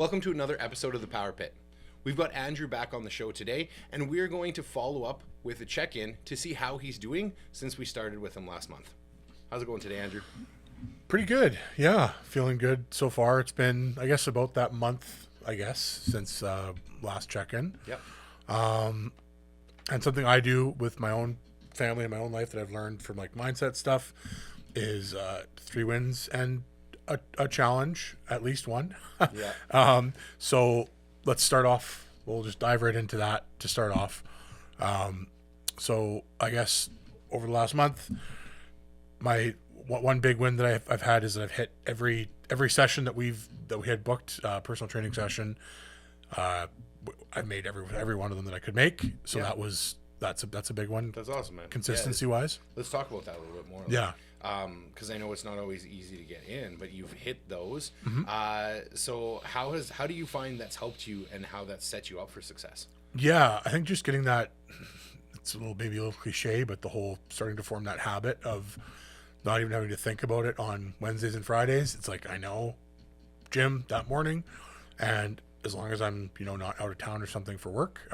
Welcome to another episode of the Power Pit. We've got Andrew back on the show today, and we're going to follow up with a check-in to see how he's doing since we started with him last month. How's it going today, Andrew? Pretty good. Yeah, feeling good so far. It's been, I guess, about that month, since last check-in. Yep. And something I do with my own family and my own life that I've learned from like mindset stuff is 3 wins and a challenge, at least one. Yeah. So let's start off. We'll just dive right into that to start off. So I guess over the last month, my one big win that I've had is that I've hit every session that we had booked, personal training session. I made every one of them that I could make. So Yeah. that's a big one. That's awesome, man. Consistency wise. Let's talk about that a little bit more. Yeah. Because I know it's not always easy to get in, but you've hit those. Mm-hmm. So how do you find that's helped you and how that's set you up for success? Yeah, I think just getting that, it's maybe a little cliche, but the whole starting to form that habit of not even having to think about it on Wednesdays and Fridays. It's like, I know gym that morning, and as long as I'm, not out of town or something for work,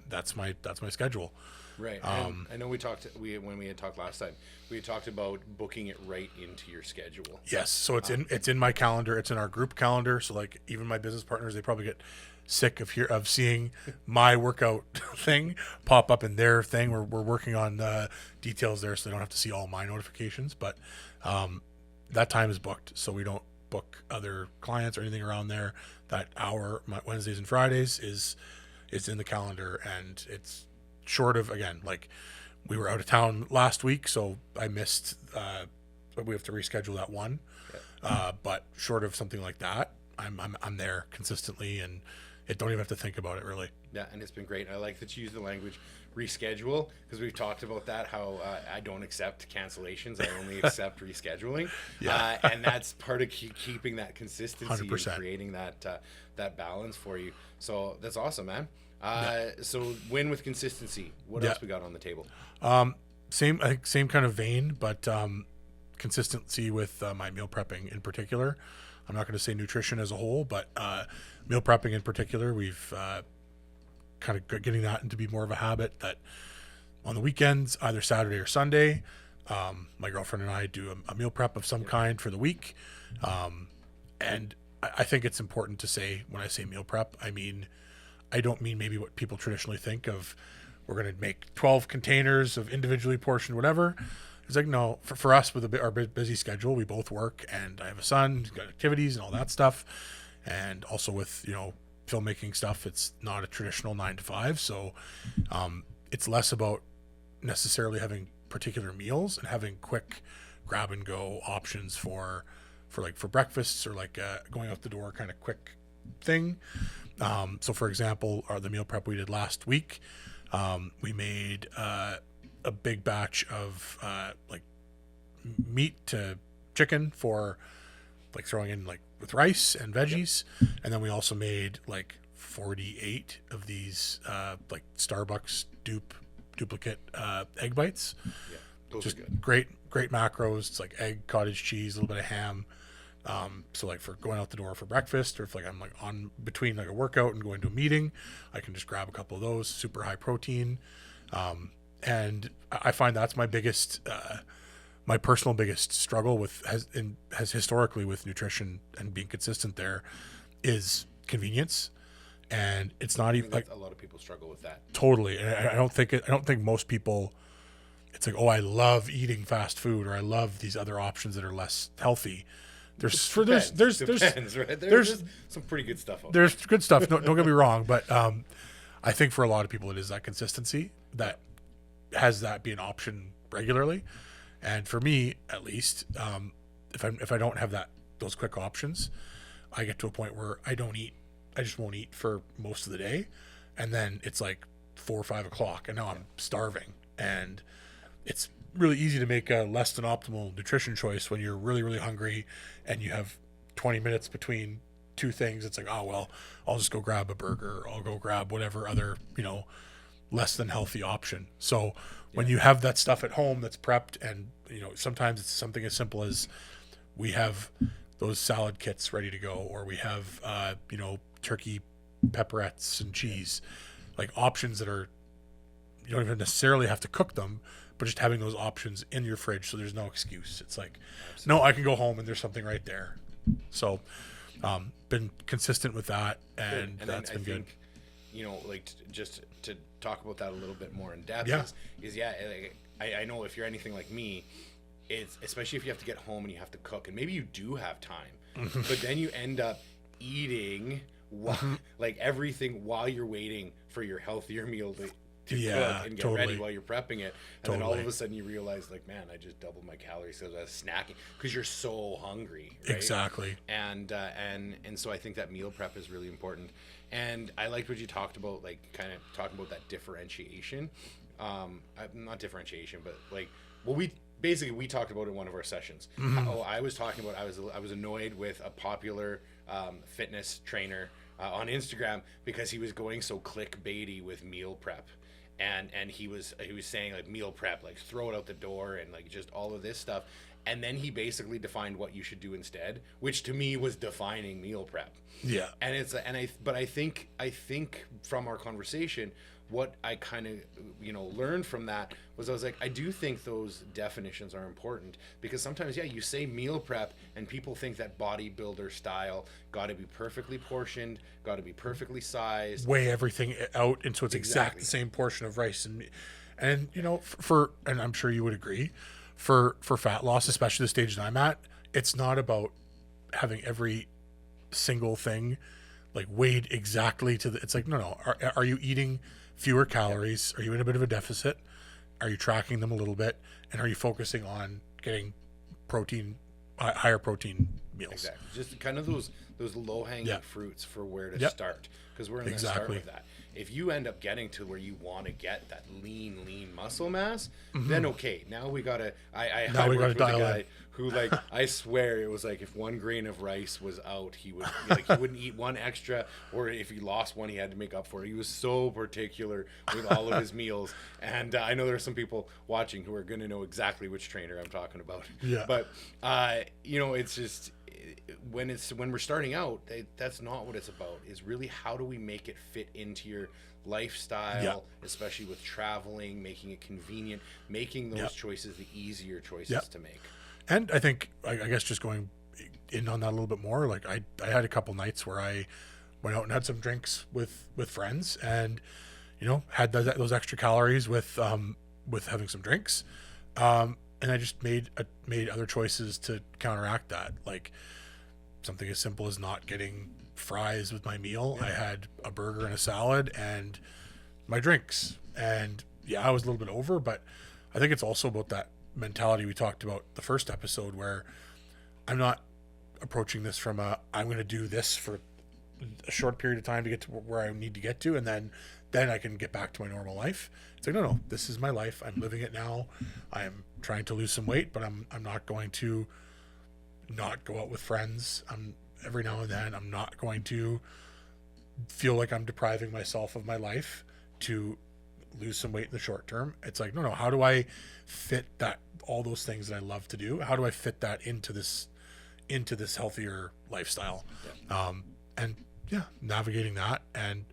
that's my schedule. Right. And I know when we had talked last time, we had talked about booking it right into your schedule. Yes. So it's in my calendar. It's in our group calendar. So like even my business partners, they probably get sick of seeing my workout thing pop up in their thing. We're working on the details there, so they don't have to see all my notifications. But that time is booked, so we don't book other clients or anything around there. That hour, my Wednesdays and Fridays, is in the calendar, and it's short of, again, like we were out of town last week, so I missed. We have to reschedule that one. Yeah. But short of something like that, I'm there consistently, and it don't even have to think about it really. Yeah, and it's been great. I like that you use the language reschedule, because we've talked about that, how I don't accept cancellations. I only accept rescheduling. Yeah. And that's part of keeping that consistency 100%. and creating that balance for you. So that's awesome, man. So win with consistency. What else we got on the table? I think same kind of vein, but consistency with my meal prepping in particular. I'm not going to say nutrition as a whole, but meal prepping in particular, we've kind of getting that into be more of a habit that on the weekends, either Saturday or Sunday, my girlfriend and I do a meal prep of some kind for the week. And I think it's important to say, when I say meal prep, I don't mean maybe what people traditionally think of, we're going to make 12 containers of individually portioned whatever. It's like, no, for us with our busy schedule, we both work, and I have a son, he's got activities and all that stuff. And also with, filmmaking stuff, it's not a traditional 9 to 5. So it's less about necessarily having particular meals and having quick grab and go options for breakfasts, or like going out the door kind of quick thing. So for example, the meal prep we did last week, we made a big batch of like meat to chicken for like throwing in like with rice and veggies. Yep. And then we also made like 48 of these like Starbucks duplicate egg bites. Yeah, those just are good. Great macros. It's like egg, cottage cheese, a little bit of ham. So like for going out the door for breakfast, or if like I'm like on between like a workout and going to a meeting, I can just grab a couple of those, super high protein. And I find that's my biggest, my personal biggest struggle has historically with nutrition and being consistent there is convenience. And it's not even like a lot of people struggle with that. Totally. And I don't think most people, it's like, oh, I love eating fast food, or I love these other options that are less healthy. There's some pretty good stuff out there's good stuff. Don't get me wrong, but I think for a lot of people it is that consistency that has that be an option regularly. And for me, at least, if I don't have those quick options, I get to a point where I just won't eat for most of the day, and then it's like 4 or 5 o'clock, and now I'm starving. And it's really easy to make a less than optimal nutrition choice when you're really, really hungry and you have 20 minutes between two things. It's like, oh, well, I'll just go grab a burger, or I'll go grab whatever other, less than healthy option. So when you have that stuff at home that's prepped, and, sometimes it's something as simple as we have those salad kits ready to go, or we have turkey pepperettes and cheese, like options that are, you don't even necessarily have to cook them, but just having those options in your fridge, so there's no excuse. It's like, no, I can go home and there's something right there. So been consistent with that, and that's been good. Like just to talk about that a little bit more in depth is I know if you're anything like me, it's especially if you have to get home and you have to cook, and maybe you do have time, but then you end up eating like everything while you're waiting for your healthier meal to cook and get ready while you're prepping it, and then all of a sudden you realize, like, man, I just doubled my calories because I was snacking, because you're so hungry, right? Exactly. And so I think that meal prep is really important, and I liked what you talked about, like kind of talking about that differentiation, not differentiation, but like, well, we talked about it in one of our sessions. I was talking about, I was annoyed with a popular fitness trainer on Instagram because he was going so clickbaity with meal prep. And he was saying, like, meal prep, like, throw it out the door, and like just all of this stuff. And then he basically defined what you should do instead, which to me was defining meal prep. Yeah. And I think from our conversation, what I kind of, learned from that was, I was like, I do think those definitions are important, because sometimes, you say meal prep and people think that bodybuilder style, got to be perfectly portioned, got to be perfectly sized, weigh everything out into its exact the same portion of rice, and and I'm sure you would agree, for fat loss, especially the stage that I'm at, it's not about having every single thing like weighed exactly to it's like, no, are you eating fewer calories? Are you in a bit of a deficit? Are you tracking them a little bit? And are you focusing on getting protein, higher protein meals? Exactly. Just kind of those low-hanging fruits for where to start, because we're in the start of that. If you end up getting to where you want to get that lean muscle mass, then okay, now we gotta. I worked with a guy who, like, I swear it was like, if 1 grain of rice was out, he wouldn't eat one extra, or if he lost one, he had to make up for it. He was so particular with all of his meals, and I know there are some people watching who are going to know exactly which trainer I'm talking about. Yeah. But it's just, when we're starting out, that's not what it's about. Is really, how do we make it fit into your lifestyle, especially with traveling, making it convenient, making those choices the easier choices to make. And I think, I guess, just going in on that a little bit more, like I had a couple nights where I went out and had some drinks with friends, and had those extra calories with having some drinks, and I just made other choices to counteract that, like something as simple as not getting fries with my meal. I had a burger and a salad and my drinks, and I was a little bit over, but I think it's also about that mentality we talked about the first episode, where I'm not approaching this from I'm going to do this for a short period of time to get to where I need to get to, and then I can get back to my normal life. It's like, no, this is my life. I'm living it now. I am trying to lose some weight, but I'm not going to not go out with friends. Every now and then, I'm not going to feel like I'm depriving myself of my life to lose some weight in the short term. It's like, no, how do I fit that, all those things that I love to do? How do I fit that into this healthier lifestyle? And navigating that. And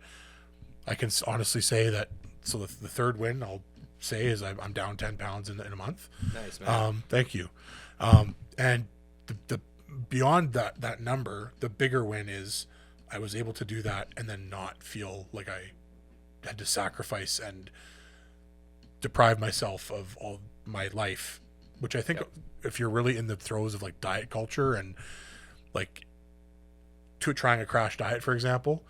I can honestly say that, so the third win I'll say is I'm down 10 pounds in a month. Nice, man. Thank you. And the beyond that number, the bigger win is I was able to do that and then not feel like I had to sacrifice and deprive myself of all my life, which I think if you're really in the throes of like diet culture and like trying a crash diet, for example,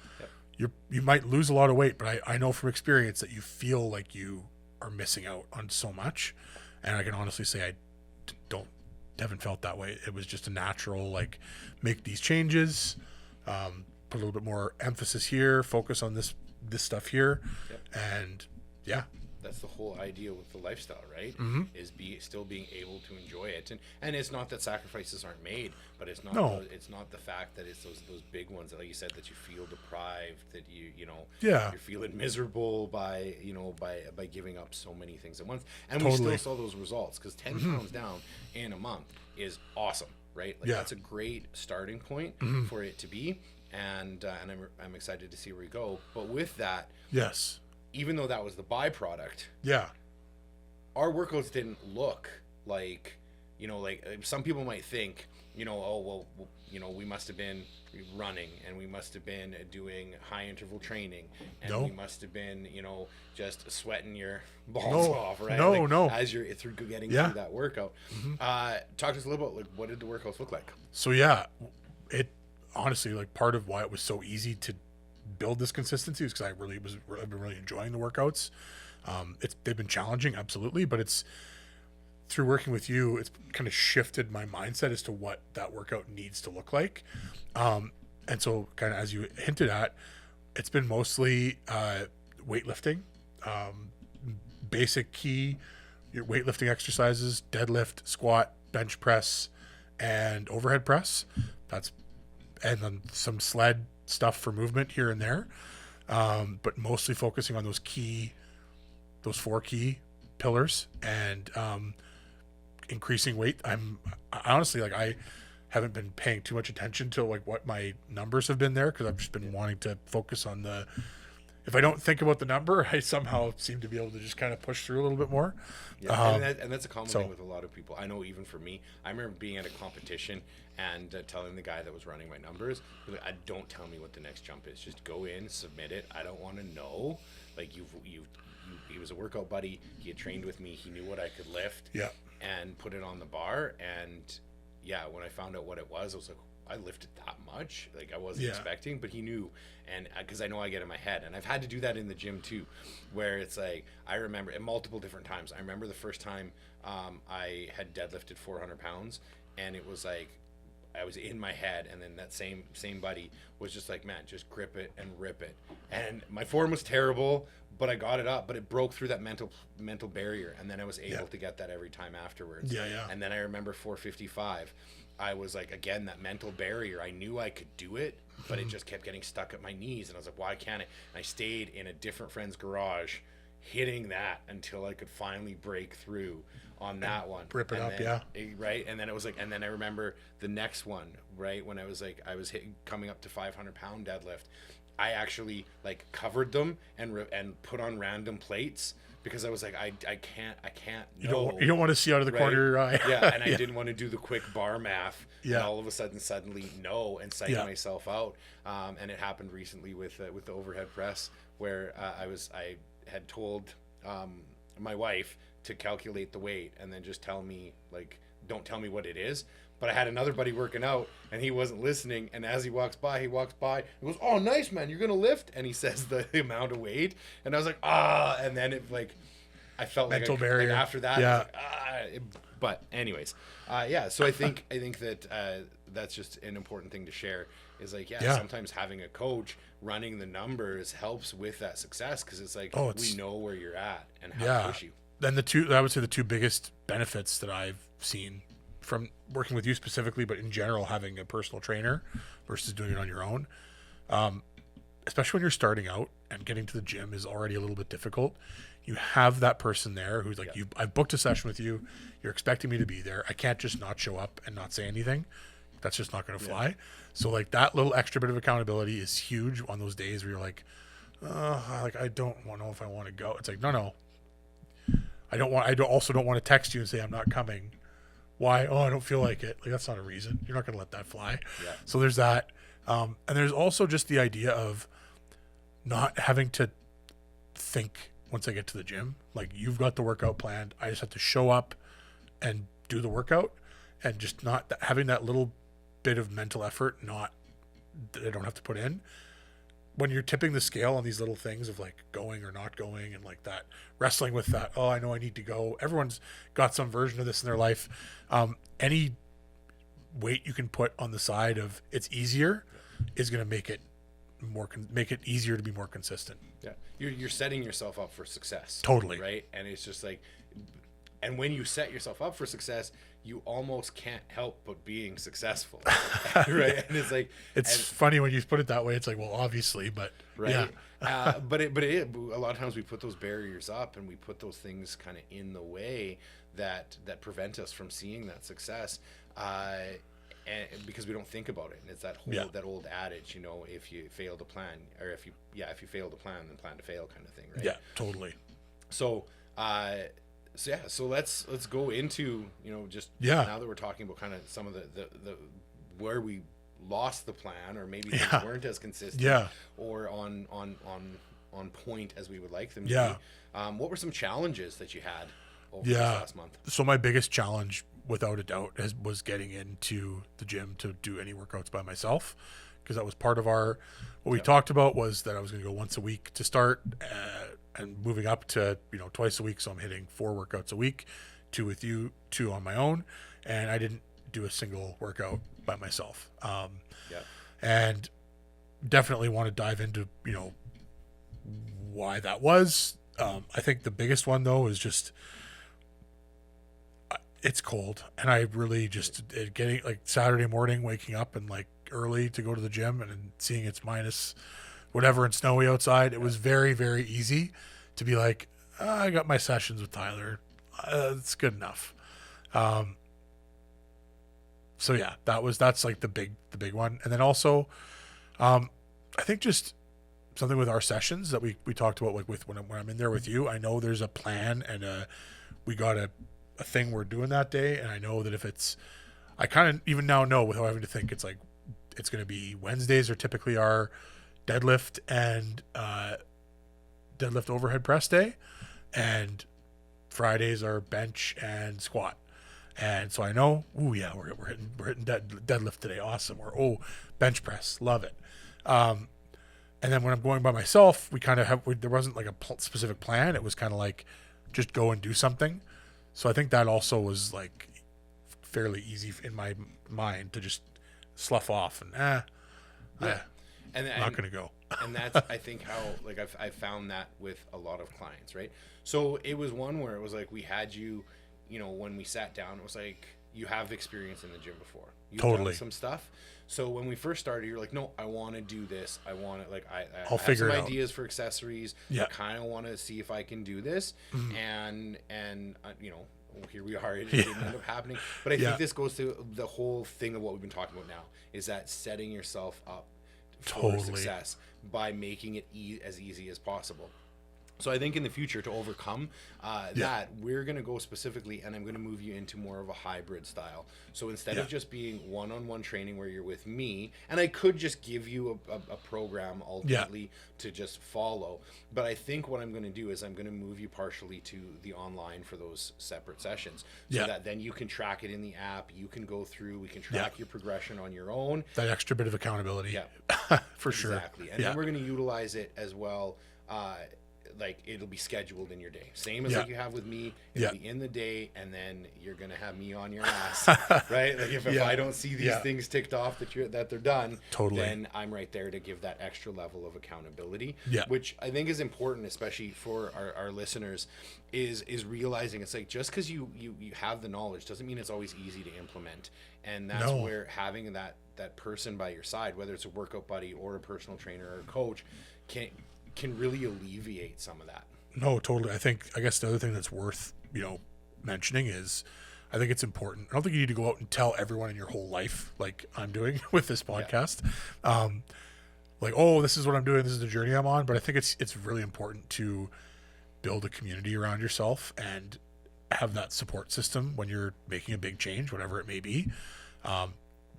you might lose a lot of weight, but I know from experience that you feel like you are missing out on so much. And I can honestly say I haven't felt that way. It was just a natural, like, make these changes, put a little bit more emphasis here, focus on this stuff here, and that's the whole idea with the lifestyle, right? Is still being able to enjoy it, and it's not that sacrifices aren't made, but it's not it's not the fact that it's those big ones that, like you said, that you feel deprived, that you're feeling miserable by giving up so many things at once, and we still saw those results, because 10 pounds down in a month is awesome. right? Like that's a great starting point for it to be. And I'm excited to see where we go. But with that, yes, even though that was the byproduct, yeah, our workouts didn't look like, like some people might think, oh, well, we must have been running and we must have been doing high interval training and we must have been, just sweating your balls off, right? As you're getting through that workout. Talk to us a little about like, what did the workouts look like? So yeah, it honestly, like part of why it was so easy to build this consistency is because I've been really enjoying the workouts. They've been challenging, absolutely, but it's through working with you, it's kind of shifted my mindset as to what that workout needs to look like. And so kind of as you hinted at, it's been mostly weightlifting, basic key, your weightlifting exercises, deadlift, squat, bench press, and overhead press. And then some sled stuff for movement here and there. But mostly focusing on those 4 key pillars and increasing weight. I honestly, like, I haven't been paying too much attention to like what my numbers have been there because I've just been wanting to focus on if I don't think about the number, I somehow seem to be able to just kind of push through a little bit more. Yeah, and that's a common thing with a lot of people. I know even for me, I remember being at a competition and telling the guy that was running my numbers, like, don't tell me what the next jump is. Just go in, submit it. I don't want to know. Like he was a workout buddy. He had trained with me. He knew what I could lift. Yeah. And put it on the bar. And yeah, when I found out what it was, I was like, I lifted that much. Like I wasn't expecting, but he knew. And because I know I get in my head, and I've had to do that in the gym too, where it's like, I remember at multiple different times. I remember the first time I had deadlifted 400 pounds, and it was like, I was in my head, and then that same buddy was just like, man, just grip it and rip it. And my form was terrible, but I got it up, but it broke through that mental barrier, and then I was able to get that every time afterwards. Yeah. And then I remember 455. I was like, again, that mental barrier. I knew I could do it, but it just kept getting stuck at my knees, and I was like, why can't it? And I stayed in a different friend's garage, hitting that until I could finally break through on that one. Rip it and up, then, right? And then it was like, and then I remember the next one, right? When I was coming up to 500-pound deadlift, I actually like covered them and put on random plates because I was like, I can't. You don't want to see out of the corner of your eye. Yeah, and I didn't want to do the quick bar math. Yeah. And all of a suddenly no, and psych myself out. And it happened recently with the overhead press where I had told my wife to calculate the weight and then just tell me, like, don't tell me what it is. But I had another buddy working out and he wasn't listening. And as he walks by, he goes, oh, nice, man, you're going to lift? And he says the amount of weight. And I was like, and then it, like, I felt mental like barrier. Like after that, I was like, but anyways, so I think that that's just an important thing to share is like, sometimes having a coach running the numbers helps with that success. Cause it's like, we know where you're at and how to push you. Then I would say the two biggest benefits that I've seen from working with you specifically, but in general, having a personal trainer versus doing it on your own, especially when you're starting out and getting to the gym is already a little bit difficult. You have that person there who's like, I've booked a session with you. You're expecting me to be there. I can't just not show up and not say anything. That's just not going to fly. So like that little extra bit of accountability is huge on those days where you're like, I don't know if I want to go. It's like, no. I also don't want to text you and say I'm not coming. Why? Oh, I don't feel like it. Like, that's not a reason. You're not going to let that fly. Yeah. So there's that. And there's also just the idea of not having to think once I get to the gym. Like, you've got the workout planned. I just have to show up and do the workout, and just not having that little bit of mental effort, not that I don't have to put in. When you're tipping the scale on these little things of like going or not going and like that, wrestling with that, I know I need to go. Everyone's got some version of this in their life. Any weight you can put on the side of it's easier is going to make it easier to be more consistent. Yeah. You're setting yourself up for success. Totally. Right. And it's just like, and when you set yourself up for success, you almost can't help but being successful. Right. And it's like, funny when you put it that way. It's like, well, obviously, but right. Yeah. But a lot of times we put those barriers up and we put those things kind of in the way that prevent us from seeing that success. and because we don't think about it, and it's that whole Yeah. that old adage, you know, if you fail to plan, or if you fail to plan, then plan to fail, kind of thing, right? Yeah, totally. So so let's go into, you know, just Yeah. now that we're talking about kind of some of the where we lost the plan, or maybe things Yeah. weren't as consistent, Yeah. or on point as we would like them to Yeah. be. What were some challenges that you had over Yeah. this last month? So my biggest challenge, without a doubt, was getting into the gym to do any workouts by myself, because that was part of what we talked about, was that I was going to go once a week to start, and moving up to, you know, twice a week. So I'm hitting 4 workouts a week, 2 with you, 2 on my own, and I didn't do a single workout by myself. And definitely want to dive into, you know, why that was. I think the biggest one, though, is just it's cold, and I really just getting, like, Saturday morning, waking up and like early to go to the gym, and then seeing it's minus whatever and snowy outside. It was very, very easy to be like, I got my sessions with Tyler. It's good enough. So yeah, that's like the big one. And then also, I think just something with our sessions that we talked about, like with when I'm in there with you, I know there's a plan, and we got a thing we're doing that day. And I know that if it's, I kind of even now know, without having to think, it's like, it's going to be Wednesdays are typically our deadlift and deadlift overhead press day, and Fridays are bench and squat. And so I know, we're hitting deadlift today, awesome, or bench press, love it. And then when I'm going by myself, we kind of there wasn't like a specific plan. It was kind of like, just go and do something. So I think that also was like fairly easy in my mind to just slough off and I'm not going to go. And that's, I think, how, like, I've found that with a lot of clients, right? So it was one where it was like, we had you, you know, when we sat down, it was like, you have experience in the gym before. You've Totally. done some stuff. So when we first started, you're like, no, I want to do this. I want to, like, I'll have figure some it out. ideas for accessories. Yeah. I kind of want to see if I can do this. And you know, here we are. It didn't end up happening. But I think this goes to the whole thing of what we've been talking about now, is that setting yourself up for success by making it as easy as possible. So I think in the future, to overcome that, we're going to go specifically, and I'm going to move you into more of a hybrid style. So instead of just being one-on-one training where you're with me, and I could just give you a program ultimately to just follow, but I think what I'm going to do is I'm going to move you partially to the online for those separate sessions, so that then you can track it in the app, you can go through, we can track your progression on your own. That extra bit of accountability. For sure. Exactly. And then we're going to utilize it as well. Like, it'll be scheduled in your day, same as like you have with me. It'll be in the day, and then you're gonna have me on your ass, right? Like, if I don't see these things ticked off that they're done, then I'm right there to give that extra level of accountability, which I think is important, especially for our listeners, is realizing it's like, just because you have the knowledge doesn't mean it's always easy to implement. And that's where having that person by your side, whether it's a workout buddy or a personal trainer or a coach, can really alleviate some of that. No, totally. I guess the other thing that's worth, you know, mentioning is, I think it's important. I don't think you need to go out and tell everyone in your whole life, like I'm doing with this podcast, like, oh, this is what I'm doing, this is the journey I'm on. But I think it's really important to build a community around yourself and have that support system when you're making a big change, whatever it may be.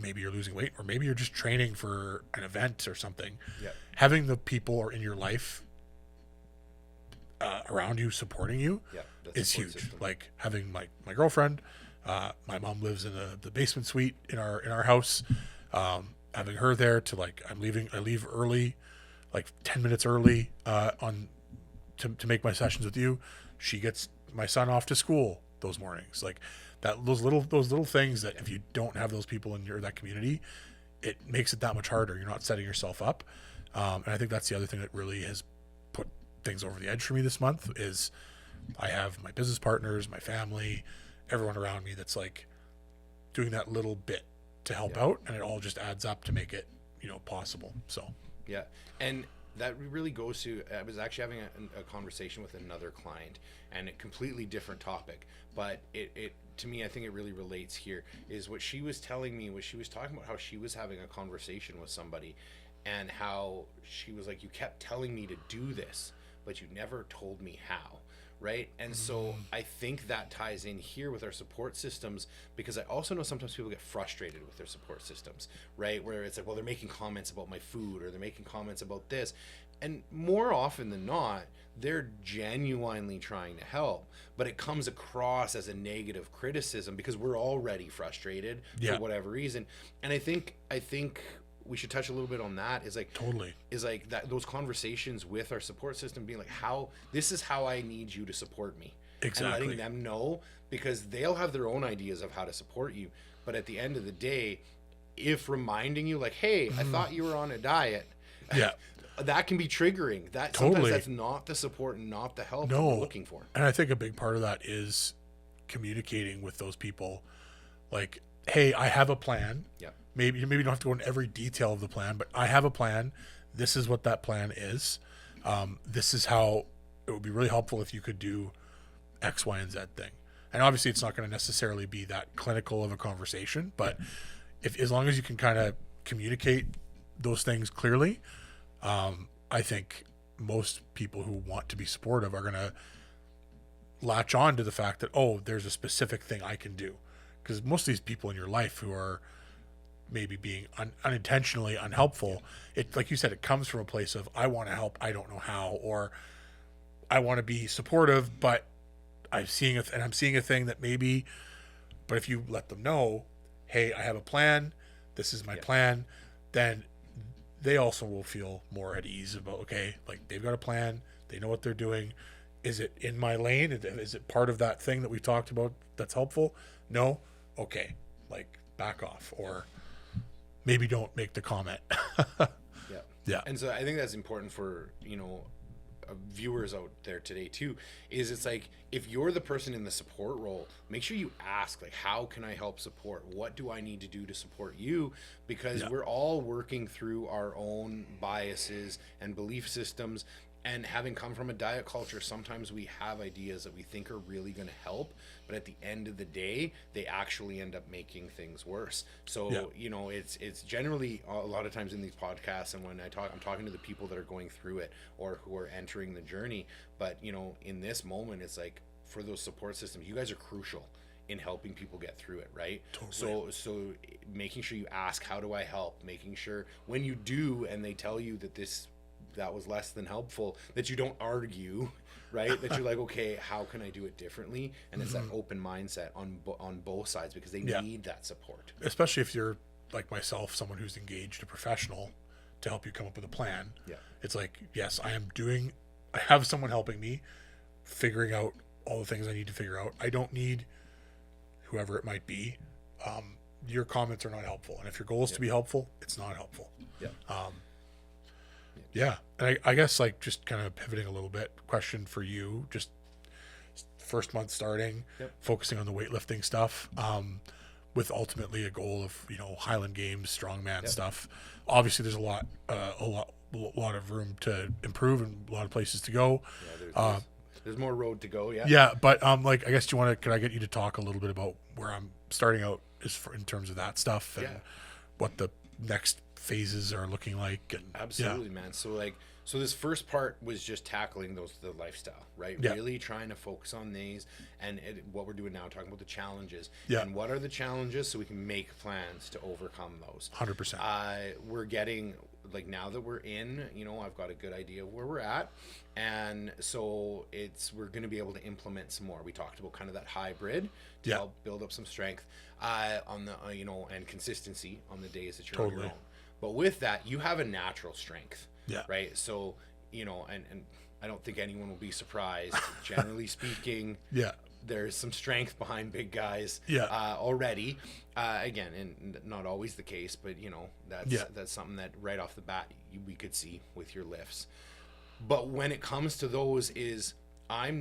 Maybe you're losing weight, or maybe you're just training for an event or something. Having the people in your life around you supporting you is huge. System. Like having my girlfriend, my mom lives in the basement suite in our house. Having her there to, like, I leave early, like 10 minutes early to make my sessions with you. She gets my son off to school those mornings. Like, those little things that if you don't have those people in that community, it makes it that much harder. You're not setting yourself up. And I think that's the other thing that really has put things over the edge for me this month is I have my business partners, my family, everyone around me that's like doing that little bit to help out, and it all just adds up to make it, you know, possible. So and that really goes to, I was actually having a conversation with another client, and a completely different topic, but it to me, I think it really relates here, is what she was telling me was she was talking about how she was having a conversation with somebody, and how she was like, you kept telling me to do this, but you never told me how. Right. And so I think that ties in here with our support systems, because I also know sometimes people get frustrated with their support systems, right? Where it's like, well, they're making comments about my food, or they're making comments about this. And more often than not, they're genuinely trying to help, but it comes across as a negative criticism because we're already frustrated Yeah. for whatever reason. And I think we should touch a little bit on that, is like, Totally. is like that, those conversations with our support system being like, how this is how I need you to support me. Exactly. And letting them know, because they'll have their own ideas of how to support you, but at the end of the day, if reminding you like, hey, I thought you were on a diet, Yeah. that can be triggering. That Totally. sometimes that's not the support and not the help that No. we're looking for. And I think a big part of that is communicating with those people, like, hey, I have a plan. Yeah. Maybe you don't have to go into every detail of the plan, but I have a plan. This is what that plan is. This is how it would be really helpful if you could do X, Y, and Z thing. And obviously it's not going to necessarily be that clinical of a conversation, but as long as you can kind of communicate those things clearly, I think most people who want to be supportive are going to latch on to the fact that, oh, there's a specific thing I can do. Because most of these people in your life who are maybe being unintentionally unhelpful, it, like you said, it comes from a place of, I want to help, I don't know how, or I want to be supportive, but I'm seeing a thing that maybe, but if you let them know, hey, I have a plan, this is my plan, then they also will feel more at ease about, okay, like they've got a plan, they know what they're doing. Is it in my lane? Is it part of that thing that we talked about that's helpful? No? Okay. Like, back off, or maybe don't make the comment. Yeah. Yeah. And so I think that's important for, viewers out there today too, is it's like, if you're the person in the support role, make sure you ask, like, how can I help support? What do I need to do to support you? Because we're all working through our own biases and belief systems. And having come from a diet culture, sometimes we have ideas that we think are really going to help, but at the end of the day, they actually end up making things worse. So, it's generally a lot of times in these podcasts, and when I'm talking to the people that are going through it or who are entering the journey. But, in this moment, it's like, for those support systems, you guys are crucial in helping people get through it, right? Totally. So making sure you ask, how do I help? Making sure when you do, and they tell you that was less than helpful, that you don't argue, right? That you're like, okay, how can I do it differently? And it's that open mindset on both sides, because they need that support. Especially if you're like myself, someone who's engaged a professional to help you come up with a plan. Yeah. It's like, yes, I have someone helping me figuring out all the things I need to figure out. I don't need whoever it might be. Your comments are not helpful. And if your goal is to be helpful, it's not helpful. Yeah. Yeah. And I guess, like, just kind of pivoting a little bit, question for you, just first month starting, focusing on the weightlifting stuff, with ultimately a goal of, Highland Games, strongman stuff. Obviously there's a lot of room to improve and a lot of places to go. Yeah, there's more road to go. Yeah. Yeah. But, I guess could I get you to talk a little bit about where I'm starting out in terms of that stuff and what the next phases are looking like? And absolutely, man. So this first part was just tackling the lifestyle, right? Really trying to focus on these, and what we're doing now, talking about the challenges, and what are the challenges, so we can make plans to overcome those. 100%. We're getting, like, now that we're in, I've got a good idea of where we're at, and so we're going to be able to implement some more. We talked about kind of that hybrid to help build up some strength on the and consistency on the days that you're on your own. But with that, you have a natural strength, right? So, and I don't think anyone will be surprised. Generally speaking, there's some strength behind big guys already. Again, and not always the case, but, that's something that right off the bat we could see with your lifts. But when it comes to those, a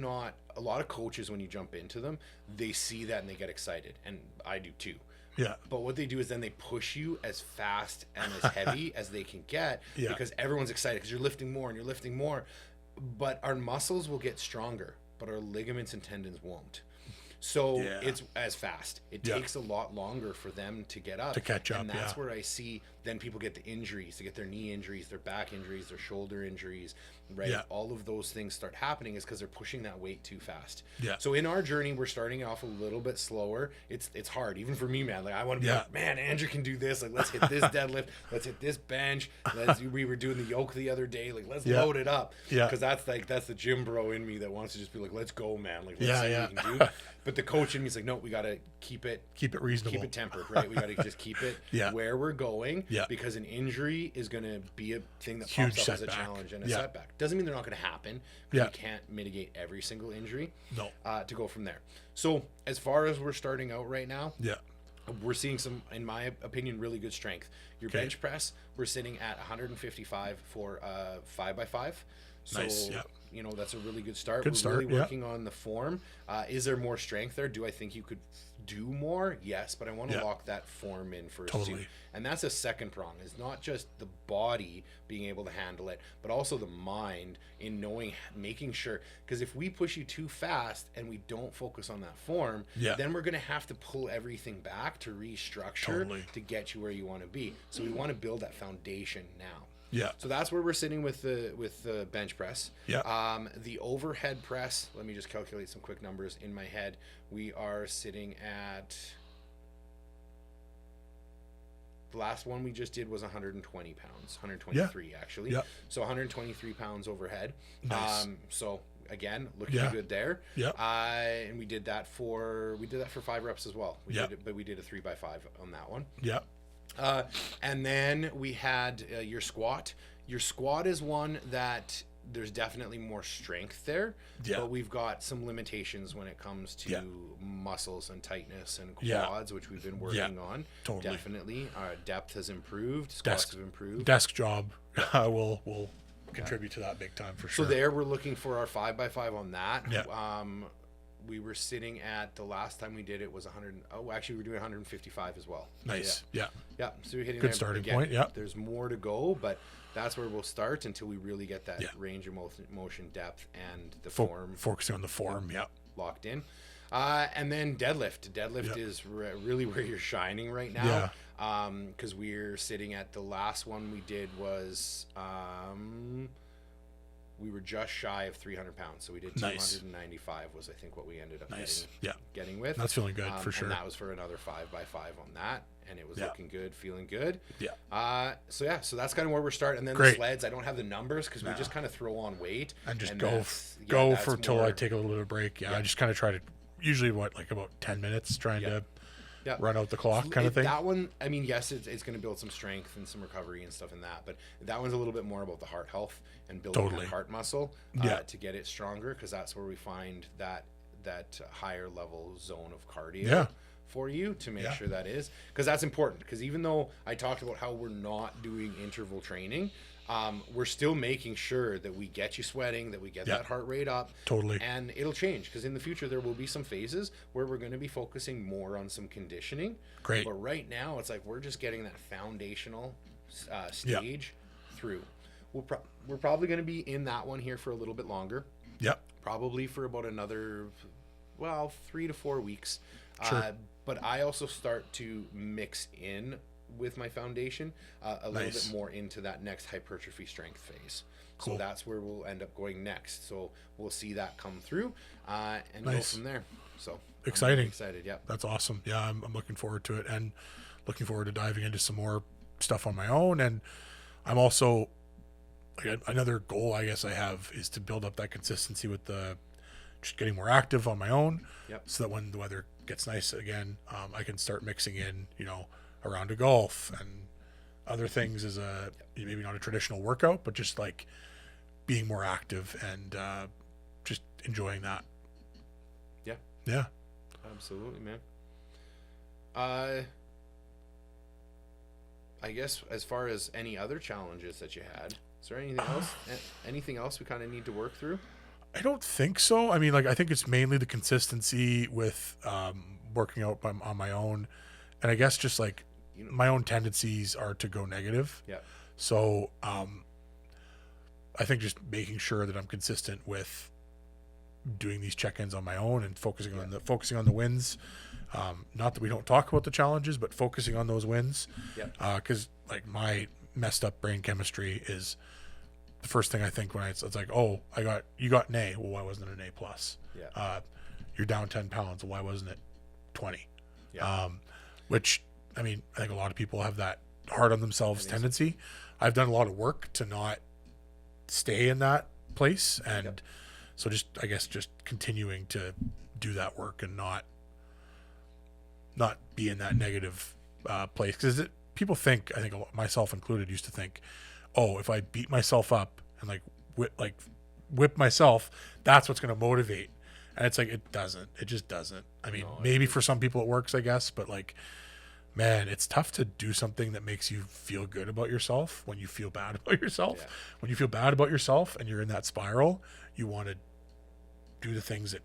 lot of coaches, when you jump into them, they see that and they get excited. And I do too. Yeah. But what they do is then they push you as fast and as heavy as they can get, Yeah. because everyone's excited because you're lifting more and you're lifting more. But our muscles will get stronger, but our ligaments and tendons won't. So Yeah. it's as fast. It Yeah. takes a lot longer for them to get up. To catch up, And that's yeah. where I see then people get the injuries. They get their knee injuries, their back injuries, their shoulder injuries, right? Yeah. All of those things start happening is because they're pushing that weight too fast. Yeah. So in our journey, we're starting off a little bit slower. It's hard, even for me, man. Like I want to be Yeah. like, man, Andrew can do this. Like let's hit this deadlift. Let's hit this bench. We were doing the yoke the other day. Like let's Yeah. load it up. Yeah. Because that's the gym bro in me that wants to just be like, let's go, man. Like let's Yeah, see yeah. what we can do. But the coach in me is like, no, we got to keep it reasonable. keep it tempered, right? We got to just keep it Yeah. where we're going, Yeah. because an injury is going to be a thing that Huge pops up as a setback. challenge and a Yeah. setback. Doesn't mean they're not going to happen. Yeah. You can't mitigate every single injury. No. To go from there. So as far as we're starting out right now, Yeah. we're seeing some, in my opinion, really good strength. Your Okay. bench press, we're sitting at 155 for 5x5. So, Nice, yeah. that's a really good start. Good We're start, really yeah. working on the form. Is there more strength there? Do I think you could do more? Yes, but I want to Yeah. lock that form in first Totally. too. And that's a second prong. It's not just the body being able to handle it, but also the mind in making sure. Because if we push you too fast and we don't focus on that form, Yeah. then we're going to have to pull everything back to restructure Totally. to get you where you want to be. So we want to build that foundation now. Yeah. So that's where we're sitting with the bench press. Yeah. The overhead press, let me just calculate some quick numbers in my head. We are sitting at, the last one we just did was 120 pounds, 123 actually. Yeah. So 123 pounds overhead. Nice. So again, looking Yeah. good there. Yeah. And we did that for 5 reps as well. Yeah. But we did a 3x5 on that one. Yeah. And then we had your squat. Your squat is one that there's definitely more strength there, Yeah. but we've got some limitations when it comes to Yeah. muscles and tightness and Yeah. quads, which we've been working on. Totally. Definitely. Our depth has improved. Squats have improved. Desk job will contribute to that big time for sure. So there we're looking for our 5x5 on that. Yeah. We were sitting at, the last time we did it was 100. Oh, actually we were doing 155 as well. Nice. Yeah. Yeah, so we're hitting Good there. starting Again, point, yeah. There's more to go, but that's where we'll start until we really get that Yeah. range of motion, depth, and the form Focusing on the form. Yeah. locked in. And then deadlift. Deadlift Yeah. is really where you're shining right now. Because we're sitting at, the last one we did was, we were just shy of 300 pounds. So we did Nice. 295 was, I think, what we ended up Nice. Yeah. getting with. That's feeling good for sure. And that was for another 5x5 on that. And it was Yeah. looking good, feeling good. Yeah. So that's kind of where we're starting. And then Great. the sleds, I don't have the numbers because we No. just kind of throw on weight And just that's for till I more- take a little bit of break. Yeah. Yeah. I just kind of try to, usually about 10 minutes trying Yeah. to Yeah. run out the clock kind of thing. That one, I mean, yes, it's going to build some strength and some recovery and stuff in that, but that one's a little bit more about the heart health and building Totally. that heart muscle Yeah. to get it stronger, because that's where we find that higher level zone of cardio. Yeah. For you to make Yeah. sure that is, because that's important. Because even though I talked about how we're not doing interval training, we're still making sure that we get you sweating, that we get Yeah. that heart rate up. Totally. And it'll change, because in the future there will be some phases where we're going to be focusing more on some conditioning. Great. But right now it's like we're just getting that foundational stage through. We're probably going to be in that one here for a little bit longer. Yep. Probably for about another, 3 to 4 weeks. Sure. But I also start to mix in with my foundation a little Nice. bit more into that next hypertrophy strength phase. Cool. So that's where we'll end up going next. So we'll see that come through and go Nice. from there. So Exciting. I'm really excited. Yeah. That's awesome. Yeah, I'm looking forward to it, and looking forward to diving into some more stuff on my own. And I'm also, like, another goal I guess I have is to build up that consistency with just getting more active on my own. Yep. So that when the weather gets nice again, I can start mixing in, a round of golf and other things as maybe not a traditional workout, but just like being more active and just enjoying that. Yeah. Yeah. Absolutely, man. I guess as far as any other challenges that you had, is there anything else? Anything else we kind of need to work through? I don't think so. I mean, I think it's mainly the consistency with working out on my own, And I guess just like my own tendencies are to go negative. Yeah. So I think just making sure that I'm consistent with doing these check-ins on my own and focusing on the wins. Not that we don't talk about the challenges, but focusing on those wins. Yeah. Because like my messed up brain chemistry is the first thing I think when it's like, oh, you got an A. Well, why wasn't it an A plus? Yeah. You're down 10 pounds. Why wasn't it 20? Yeah. Which, I mean, I think a lot of people have that hard on themselves tendency. I've done a lot of work to not stay in that place. And so I guess just continuing to do that work and not be in that negative place. Because people think, I think myself included, used to think, oh, if I beat myself up and whip myself, that's what's going to motivate. And it's like, it doesn't. It just doesn't. I mean, maybe for some people it works, I guess, but like, man, it's tough to do something that makes you feel good about yourself when you feel bad about yourself. Yeah. When you feel bad about yourself and you're in that spiral, you want to do the things that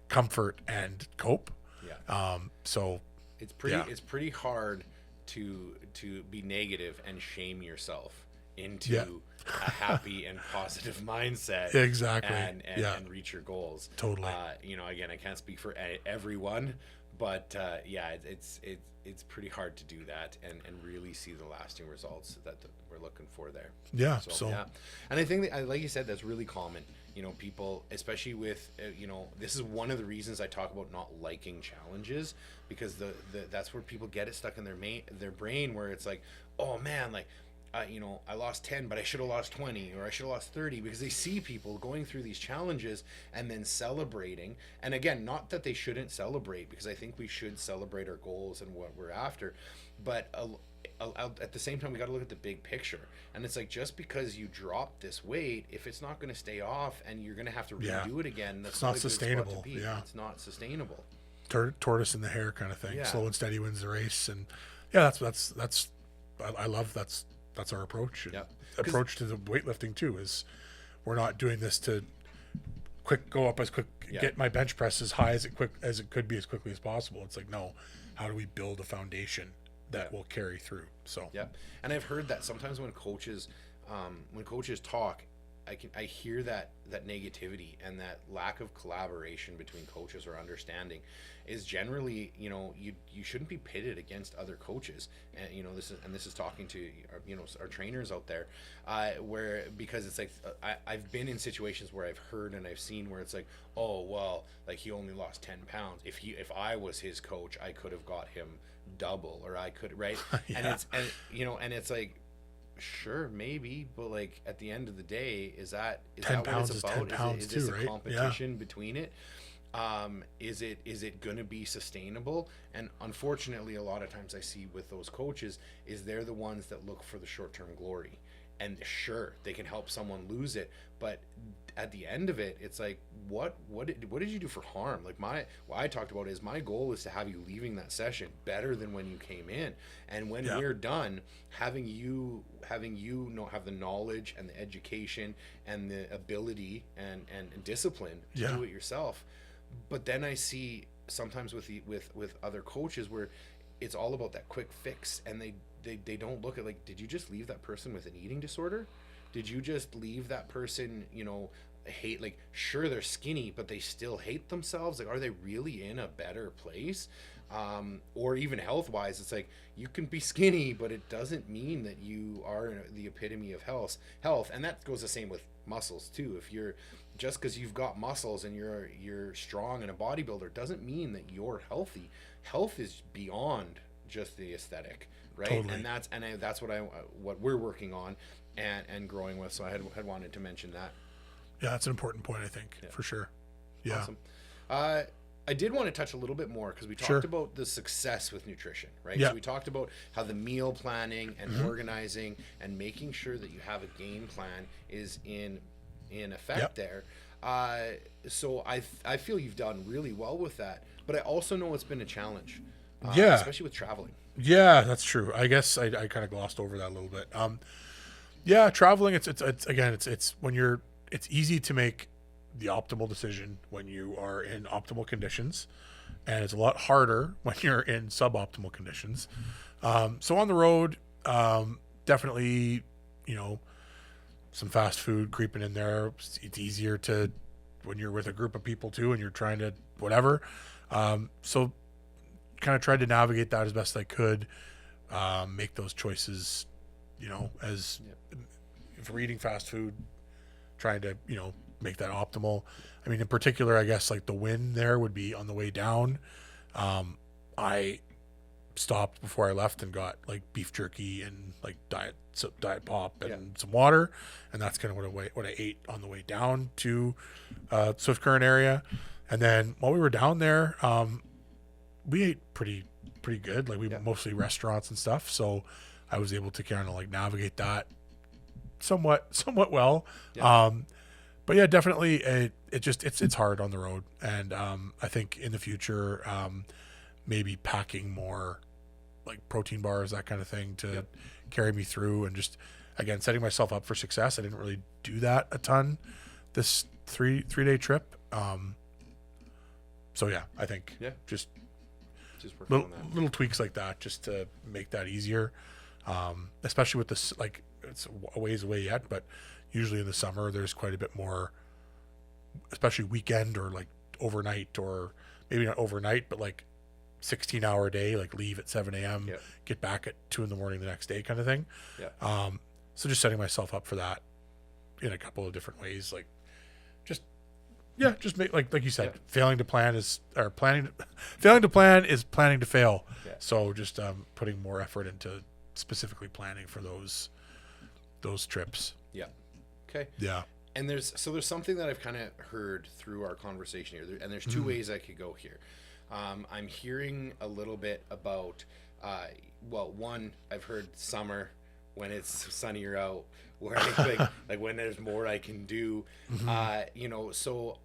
comfort and cope. Yeah. So it's pretty hard to be negative and shame yourself into a happy and positive mindset. Exactly. And reach your goals. Totally. Again, I can't speak for everyone, but it's pretty hard to do that and really see the lasting results that we're looking for there. Yeah. And I think that, like you said, that's really common. People, especially with, this is one of the reasons I talk about not liking challenges, because that's where people get it stuck in their brain, where it's like, oh man, like, I lost 10, but I should have lost 20, or I should have lost 30, because they see people going through these challenges and then celebrating. And again, not that they shouldn't celebrate, because I think we should celebrate our goals and what we're after. But at the same time, we got to look at the big picture. And it's like, just because you drop this weight, if it's not going to stay off and you're going to have to redo it again, that's not sustainable. Yeah. It's not sustainable. Tortoise in the hare kind of thing. Yeah. Slow and steady wins the race. And yeah, I love that's our approach. Approach to the weightlifting too is we're not doing this to get my bench press as high as it could be as quickly as possible. It's like, no, how do we build a foundation that will carry through? So and I've heard that sometimes when coaches talk, I hear that negativity and that lack of collaboration between coaches or understanding is generally, you shouldn't be pitted against other coaches. And this is talking to our trainers out there, because it's like, I've been in situations where I've heard and I've seen where it's like, oh well, like, he only lost 10 pounds. If I was his coach, I could have got him double, or I could, right? Yeah. And it's like, sure, maybe, but like, at the end of the day, is that what it's about? Is this a competition between it? Is it going to be sustainable? And unfortunately, a lot of times I see with those coaches is they're the ones that look for the short-term glory. And sure, they can help someone lose it, but at the end of it, it's like, what did you do for harm? Like, what I talked about is, my goal is to have you leaving that session better than when you came in. And when we're done, having you have the knowledge and the education and the ability and discipline to do it yourself. But then I see sometimes with other coaches where it's all about that quick fix, and they don't look at, like, did you just leave that person with an eating disorder? Did you just leave that person, hate, like, sure, they're skinny, but they still hate themselves? Like, are they really in a better place? Or even health-wise, it's like, you can be skinny, but it doesn't mean that you are the epitome of health. And that goes the same with muscles too. If you're just because you've got muscles and you're strong and a bodybuilder doesn't mean that you're healthy. Health is beyond just the aesthetic, right? Totally. And that's what we're working on and growing with. So I had wanted to mention that. Yeah, that's an important point, I think, for sure. Yeah. Awesome. I did want to touch a little bit more, because we talked about the success with nutrition, right? Yeah. So we talked about how the meal planning and organizing and making sure that you have a game plan is in effect there. So I feel you've done really well with that, but I also know it's been a challenge, especially with traveling. Yeah, that's true. I guess I kind of glossed over that a little bit. Traveling, it's when it's easy to make the optimal decision when you are in optimal conditions, and it's a lot harder when you're in suboptimal conditions. So on the road, definitely, you know, some fast food creeping in there. It's easier to when you're with a group of people too, and you're trying to whatever. So kind of tried to navigate that as best I could. Make those choices, you know, as if we're eating fast food, trying to, you know, make that optimal. I mean, in particular, I guess like the win there would be on the way down. I stopped before I left and got like beef jerky and like diet pop and some water, and that's kind of what I ate on the way down to Swift Current area. And then while we were down there, we ate pretty good. Like we mostly restaurants and stuff, so I was able to kind of like navigate that somewhat well. But yeah, definitely it's hard on the road, and I think in the future maybe packing more like protein bars, that kind of thing, to carry me through, and just again setting myself up for success. I didn't really do that a ton this three-day trip. So yeah, I think just little tweaks like that just to make that easier, especially with this, like it's a ways away yet, but usually in the summer there's quite a bit more, especially weekend or like overnight, or maybe not overnight, but like 16-hour day, like leave at 7 a.m. Get back at 2 a.m. the next day kind of thing. So just setting myself up for that in a couple of different ways, like just make like you said, failing to plan is planning to fail. So just putting more effort into specifically planning for those trips. Okay. And there's something that I've kind of heard through our conversation here, and there's two ways I could go here. I'm hearing a little bit about one, I've heard summer when it's sunnier out, where I think like when there's more I can do, you know, so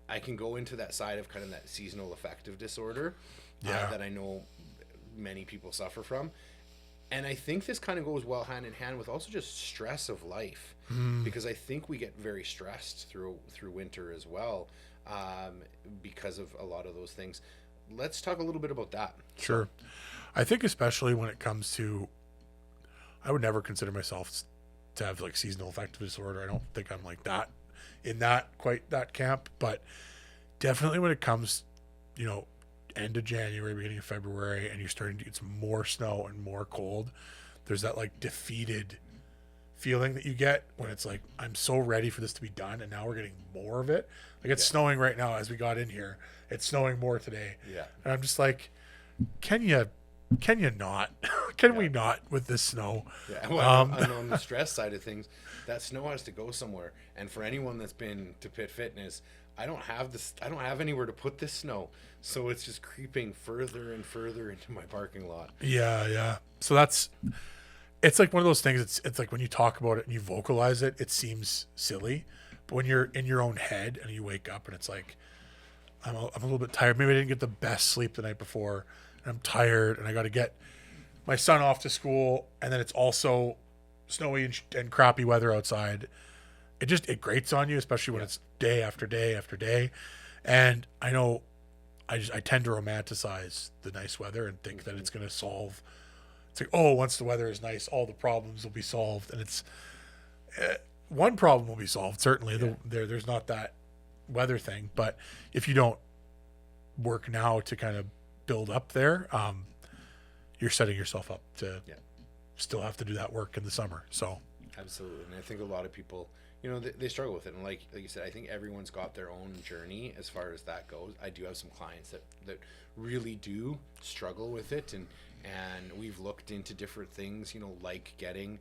I can go into that side of kind of that seasonal affective disorder that I know many people suffer from. And I think this kind of goes well hand in hand with also just stress of life, because I think we get very stressed through winter as well, because of a lot of those things. Let's talk a little bit about that. Sure. I think especially when it comes to, I would never consider myself to have like seasonal affective disorder. I don't think I'm like that in that camp, but definitely when it comes, you know, end of January, beginning of February, and you're starting to get some more snow and more cold, there's that like defeated feeling that you get when it's like, I'm so ready for this to be done, and now we're getting more of it. Like it's snowing right now as we got in here. It's snowing more today. And I'm just like, can you not? Can we not with this snow? Well, and on the stress side of things, that snow has to go somewhere. And for anyone that's been to Pit Fitness, I don't have anywhere to put this snow. So it's just creeping further and further into my parking lot. So it's like one of those things. It's like when you talk about it and you vocalize it, it seems silly. But when you're in your own head and you wake up and it's like, I'm a little bit tired. Maybe I didn't get the best sleep the night before, and I'm tired, and I got to get my son off to school, and then it's also snowy and crappy weather outside. It grates on you, especially when it's day after day after day. And I know I tend to romanticize the nice weather and think that it's going to solve. It's like, oh, once the weather is nice, all the problems will be solved. And it's one problem will be solved. Certainly, there's not that weather thing, but if you don't work now to kind of build up there, you're setting yourself up to still have to do that work in the summer. So absolutely. And I think a lot of people, you know, they struggle with it, and like you said, I think everyone's got their own journey as far as that goes. I do have some clients that really do struggle with it, and we've looked into different things, you know, like getting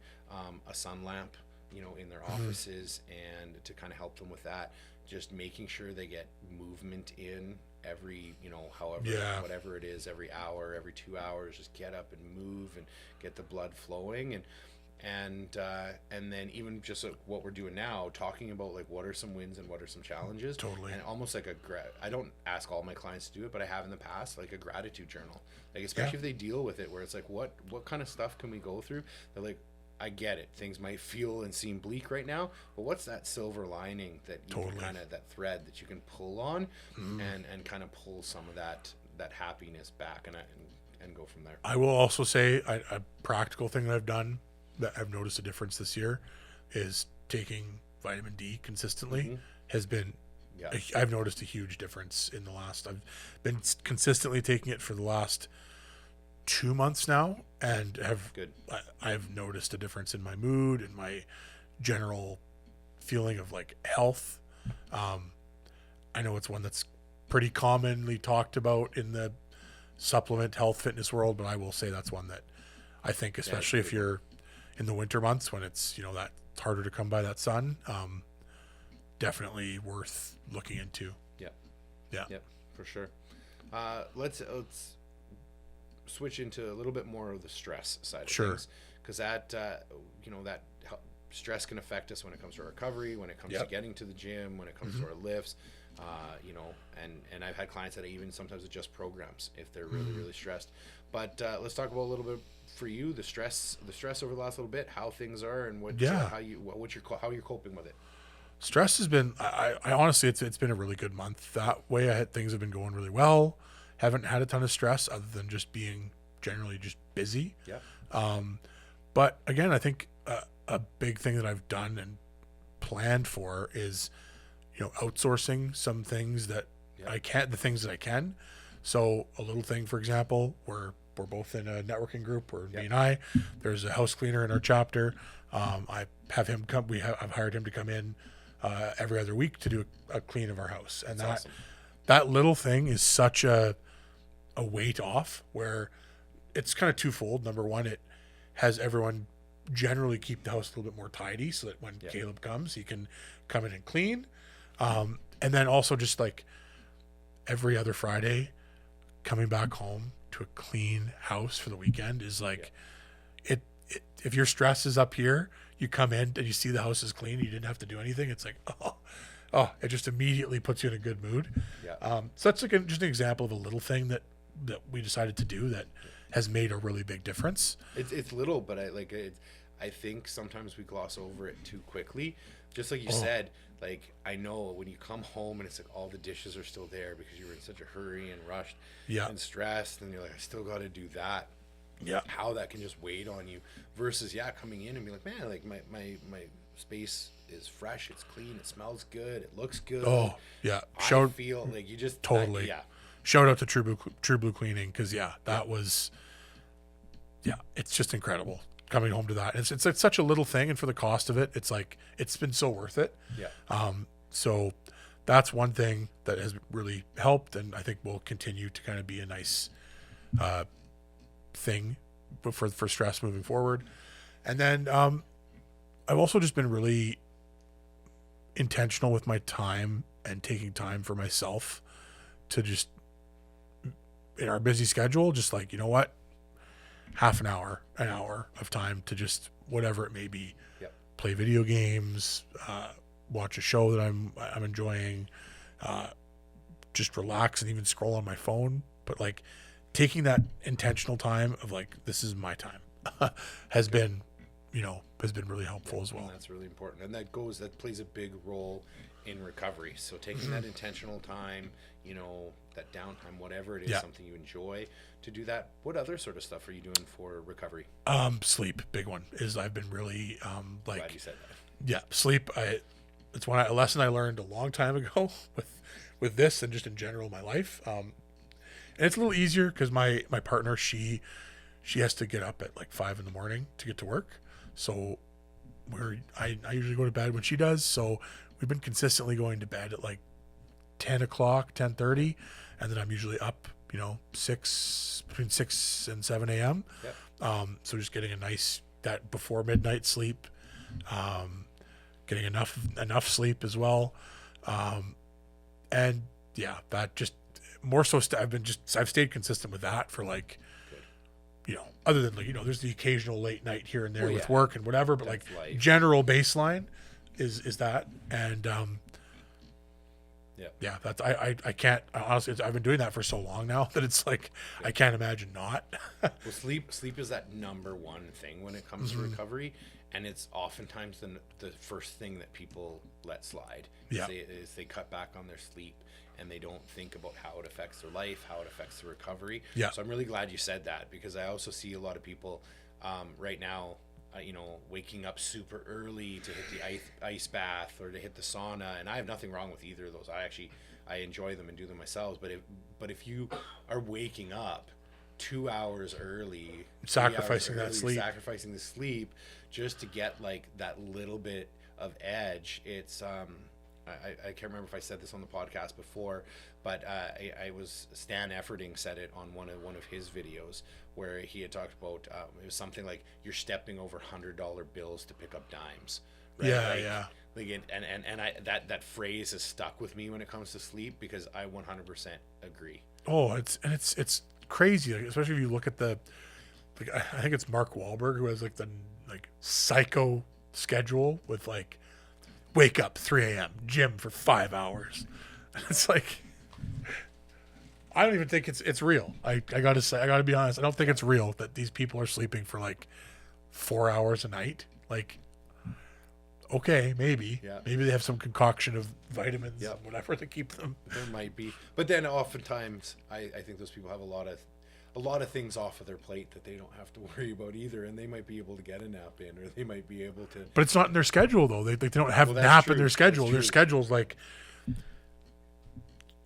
a sun lamp, you know, in their offices, and to kind of help them with that, just making sure they get movement in every, you know, whatever it is, every hour, every 2 hours, just get up and move and get the blood flowing, and then even just like what we're doing now, talking about like what are some wins and what are some challenges, and almost like I don't ask all my clients to do it, but I have in the past, like a gratitude journal, like especially if they deal with it, where it's like what kind of stuff can we go through. They're like, I get it, things might feel and seem bleak right now, but what's that silver lining that you can kind of, that thread that you can pull on, and kind of pull some of that that happiness back, and go from there. I will also say a practical thing that I've done that I've noticed a difference this year is taking vitamin D consistently has been. Yeah. I've noticed a huge difference in the last. I've been consistently taking it for the last 2 months now, and I've noticed a difference in my mood and my general feeling of like health. I know it's one that's pretty commonly talked about in the supplement health fitness world, but I will say that's one that I think, especially if you're in the winter months when it's, that it's harder to come by that sun, definitely worth looking into. Yeah, for sure. Let's switch into a little bit more of the stress side of things, because that that stress can affect us when it comes to our recovery, when it comes to getting to the gym, when it comes to our lifts. And I've had clients that even sometimes adjust programs if they're really stressed. But let's talk about a little bit for you, the stress over the last little bit, how things are, and how you're coping with it. Stress has been, I honestly, it's been a really good month. That way things have been going really well. Haven't had a ton of stress other than just being generally just busy. Yeah. But again, I think a big thing that I've done and planned for is, outsourcing some things that the things that I can. So a little thing, for example, we're both in a networking group where me and there's a house cleaner in our chapter. I have him come, I've hired him to come in every other week to do a clean of our house. And That's awesome. That little thing is such a weight off, where it's kind of twofold. Number one, it has everyone generally keep the house a little bit more tidy so that when Caleb comes, he can come in and clean. And then also just like every other Friday, coming back home to a clean house for the weekend is like, if your stress is up here, you come in and you see the house is clean, you didn't have to do anything. It's like, it just immediately puts you in a good mood. Yeah. So that's like just an example of a little thing that we decided to do that has made a really big difference. It's little, but I think sometimes we gloss over it too quickly. Just like you said, like, I know when you come home and it's like all the dishes are still there because you were in such a hurry and rushed and stressed, and you're like, I still got to do that. Yeah. How that can just weigh on you versus coming in and be like, man, like my space is fresh, it's clean, it smells good, it looks good. Oh yeah. I feel like you just totally. Shout out to True Blue Cleaning, because that was it's just incredible coming home to that. It's such a little thing, and for the cost of it, it's like it's been so worth it. So that's one thing that has really helped, and I think will continue to kind of be a nice thing for stress moving forward. And then I've also just been really intentional with my time and taking time for myself to just, in our busy schedule, just like, what, half an hour of time to just whatever it may be, play video games, watch a show that I'm enjoying, just relax and even scroll on my phone. But like taking that intentional time of like, this is my time has been really helpful as well. And that's really important. And that plays a big role in recovery. So taking that intentional time, that downtime, whatever it is, something you enjoy to do that. What other sort of stuff are you doing for recovery? Sleep, big one, is I've been really Glad you said that. Yeah, sleep. It's a lesson I learned a long time ago with this and just in general in my life. And it's a little easier because my partner, she has to get up at like 5 a.m. to get to work. So I usually go to bed when she does. So we've been consistently going to bed at like 10 o'clock, 10:30, and then I'm usually up, between 6 and 7 a.m. So just getting a nice, that before midnight sleep, getting enough sleep as well. And that just more so I've stayed consistent with that for like, other than like, there's the occasional late night here and there with work and whatever, but that's like life. General baseline is that. And, that's, I can't, honestly, I've been doing that for so long now that it's like, I can't imagine not. Well, sleep is that number one thing when it comes to recovery. And it's oftentimes the first thing that people let slide. Is they cut back on their sleep. and they don't think about how it affects their life, how it affects their recovery. Yeah. So I'm really glad you said that, because I also see a lot of people right now, waking up super early to hit the ice bath or to hit the sauna, and I have nothing wrong with either of those. I enjoy them and do them myself. But if you are waking up 2 hours early, sacrificing that sleep, sacrificing the sleep just to get like that little bit of edge, it's I can't remember if I said this on the podcast before, but I was Stan Efferding said it on one of his videos where he had talked about it was something like you're stepping over $100 bills to pick up dimes. Right? Yeah. Like and I that phrase has stuck with me when it comes to sleep, because I 100% agree. Oh, it's crazy, like, especially if you look at I think it's Mark Wahlberg who has like the psycho schedule with like wake up 3 a.m. gym for 5 hours. It's like, I don't even think it's real. I gotta be honest. I don't think it's real that these people are sleeping for like 4 hours a night. Like, okay, maybe they have some concoction of vitamins and whatever to keep them. There might be, but then oftentimes I think those people have a lot of things off of their plate that they don't have to worry about either, and they might be able to get a nap in, or they might be able to. But it's not in their schedule though. They don't have nap in their schedule. Their schedule's like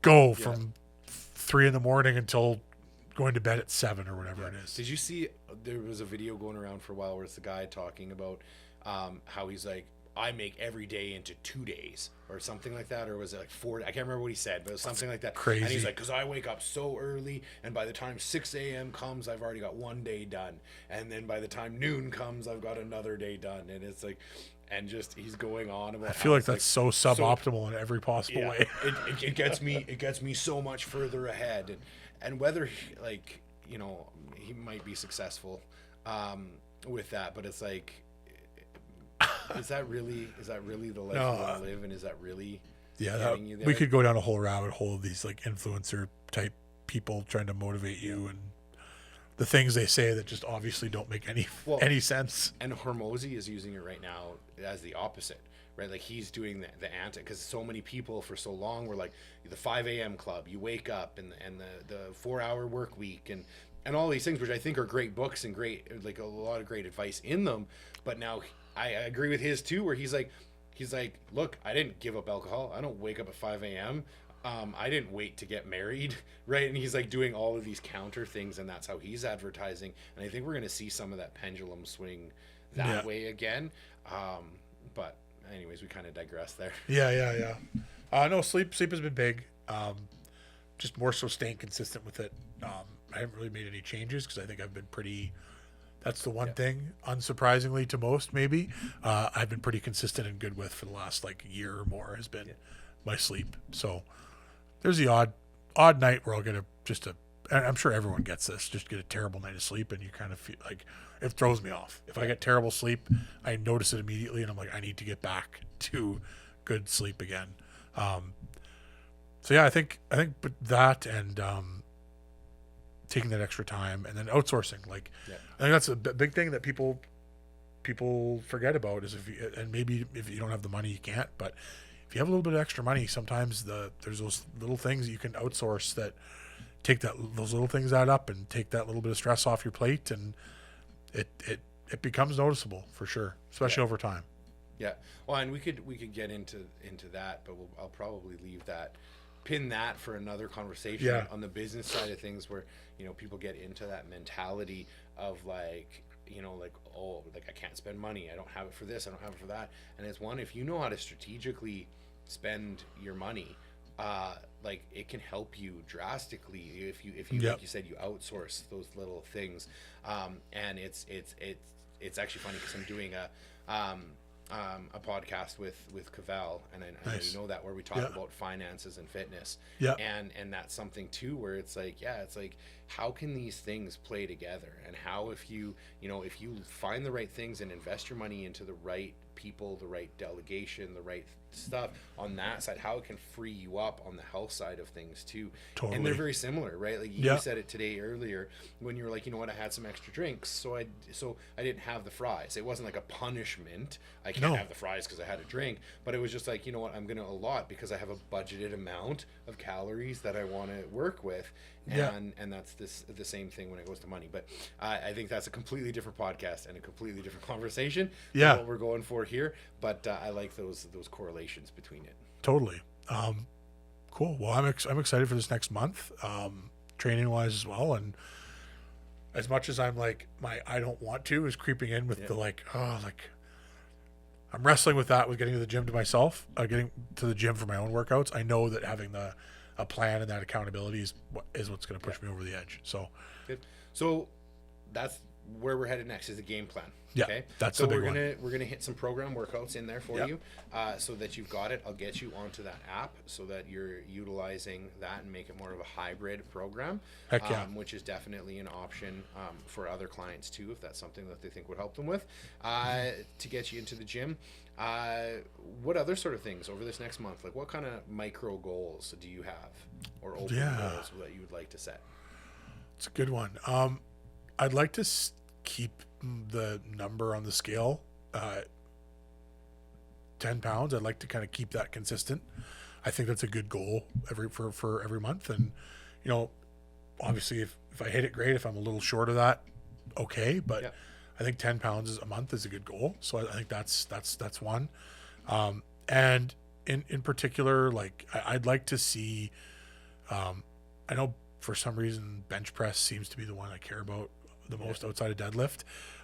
go from 3 a.m. until going to bed at 7 or whatever it is. Did you see? There was a video going around for a while where it's the guy talking about how he's like, I make every day into 2 days or something like that, or was it like 4? I can't remember what he said, but it was something like that. Crazy. And he's like, because I wake up so early, and by the time 6 a.m. comes, I've already got 1 day done, and then by the time noon comes, I've got another day done, and it's like, and just he's going on about. I feel like that's so suboptimal in every possible way. it gets me so much further ahead, and whether he might be successful with that, but it's like. Is that really the life you want to live, and is that really getting you there? We could go down a whole rabbit hole of these like influencer type people trying to motivate you, and the things they say that just obviously don't make any sense. And Hormozy is using it right now as the opposite, right? Like he's doing the anti, because so many people for so long were like the 5 a.m. club, you wake up, and the 4-hour work week, and all these things, which I think are great books and great, like a lot of great advice in them. But now I agree with his too, where he's like, look, I didn't give up alcohol. I don't wake up at 5 a.m. I didn't wait to get married, right? And he's like doing all of these counter things, and that's how he's advertising. And I think we're going to see some of that pendulum swing that way again. But anyways, we kind of digress there. Yeah. No, sleep has been big. Just more so staying consistent with it. I haven't really made any changes because I think I've been pretty. That's the one thing, unsurprisingly to most, maybe, I've been pretty consistent and good with for the last like year or more has been my sleep. So there's the odd night where I'll get and I'm sure everyone gets this, just get a terrible night of sleep, and you kind of feel like it throws me off. If I get terrible sleep, I notice it immediately, and I'm like, I need to get back to good sleep again. So yeah, I think but that and taking that extra time, and then outsourcing, like I think that's a big thing that people forget about, is maybe if you don't have the money you can't, but if you have a little bit of extra money, sometimes there's those little things you can outsource that take those little things add up and take that little bit of stress off your plate, and it becomes noticeable for sure, especially over time. Yeah, well, and we could get into that, but I'll probably pin that for another conversation on the business side of things, where people get into that mentality of like I can't spend money, I don't have it for this, I don't have it for that. And it's one, if you know how to strategically spend your money, like it can help you drastically if you like you said, you outsource those little things. And it's actually funny because I'm doing a podcast with Cavell, and I know you know that, where we talk about finances and fitness. And that's something too, where it's like how can these things play together, and how if you find the right things and invest your money into the right people, the right delegation, the right stuff on that side, how it can free you up on the health side of things too. Totally. And they're very similar, right? Like you said it today earlier when you were like, you know what, I had some extra drinks, so I didn't have the fries. It wasn't like a punishment. I can't have the fries because I had a drink, but it was just like, you know what, I'm going to allot because I have a budgeted amount of calories that I want to work with. And that's the same thing when it goes to money. But I think that's a completely different podcast and a completely different conversation than what we're going for here. But I like those correlations between it. Totally. Cool. Well, I'm excited for this next month, training wise as well. And as much as I'm like, I don't want to is creeping in with the I'm wrestling with that, with getting to the gym to myself, getting to the gym for my own workouts. I know that having a plan and that accountability is what's going to push me over the edge. So, good. So that's where we're headed next, is the game plan. Yeah, okay. That's so the big we're gonna hit some program workouts in there for you, so that you've got it. I'll get you onto that app so that you're utilizing that and make it more of a hybrid program. Heck yeah. Which is definitely an option for other clients too, if that's something that they think would help them with, to get you into the gym. What other sort of things over this next month? Like what kind of micro goals do you have, or open goals that you would like to set? It's a good one. I'd like to keep the number on the scale 10 pounds. I'd like to kind of keep that consistent. I think that's a good goal for every month. And, you know, obviously if I hit it, great. If I'm a little short of that, okay. But I think 10 pounds a month is a good goal. So I think that's one. And in particular, like I'd like to see, I know for some reason bench press seems to be the one I care about the most outside of deadlift.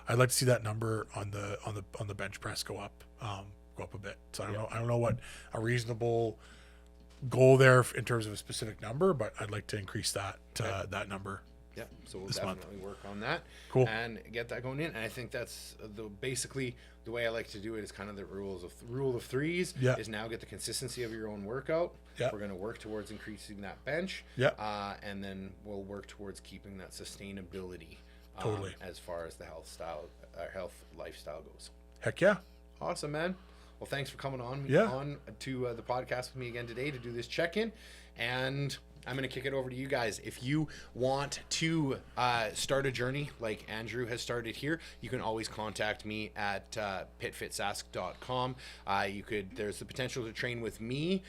I'd like to see that number on the bench press go up a bit. So I don't know what a reasonable goal there in terms of a specific number, but I'd like to increase that that number. Yeah, so we'll definitely work on that. Cool. And get that going in. And I think that's basically the way I like to do it is kind of the rule of threes. Yeah. Is now get the consistency of your own workout. Yeah. We're going to work towards increasing that bench. Yeah. And then we'll work towards keeping that sustainability. Totally. As far as the health lifestyle goes. Heck yeah. Awesome, man. Well, thanks for coming on to the podcast with me again today to do this check-in. And I'm going to kick it over to you guys. If you want to start a journey like Andrew has started here, you can always contact me at pitfitsask.com. There's the potential to train with me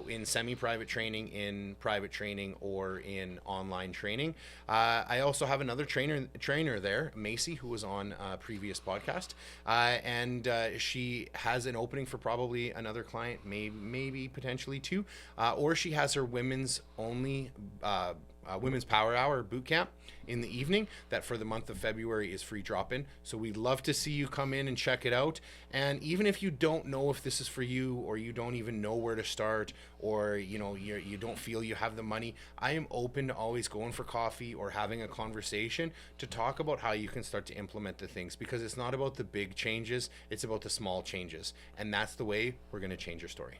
in semi-private training, in private training, or in online training. I also have another trainer there, Macy, who was on a previous podcast, and she has an opening for probably another client, maybe potentially two, or she has her women's only women's power hour boot camp in the evening that for the month of February is free drop-in. So we'd love to see you come in and check it out. And even if you don't know if this is for you, or you don't even know where to start, or you don't feel you have the money, I am open to always going for coffee or having a conversation to talk about how you can start to implement the things, because it's not about the big changes, it's about the small changes. And that's the way we're going to change your story.